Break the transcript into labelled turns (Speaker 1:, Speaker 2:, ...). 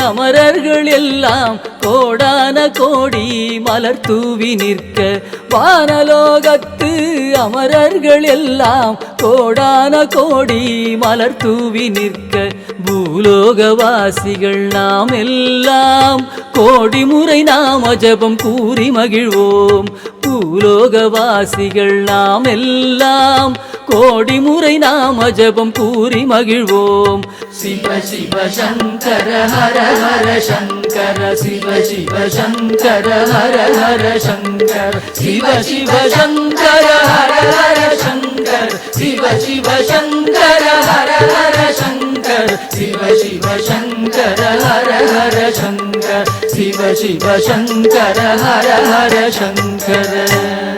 Speaker 1: அமரர்கள் எல்லாம் கோடான கோடி மலர் தூவி நிற்க, வானலோகத்து அமரர்கள் எல்லாம் கோடான கோடி மலர் தூவி நிற்க, பூலோகவாசிகள் நாம் எல்லாம் கோடி முறை நாம ஜபம் கூறி மகிழ்வோம். பூலோகவாசிகள் நாம் எல்லாம் கோடி முறை நாம ஜபம் கூறி மகிழ்வோம். சிவ சிவ சங்கர ஹர ஹர சங்கர, சிவ சிவ சங்கர ஹர ஹர சங்கர, சிவ சிவ சங்கர ஹர ஹர சங்கர, சிவ சிவ சங்கர ஹர ஹர சங்கர, சிவ சிவ சங்கர ஹர ஹர சங்கர, சிவ சிவ சங்கர ஹர ஹர சங்கர.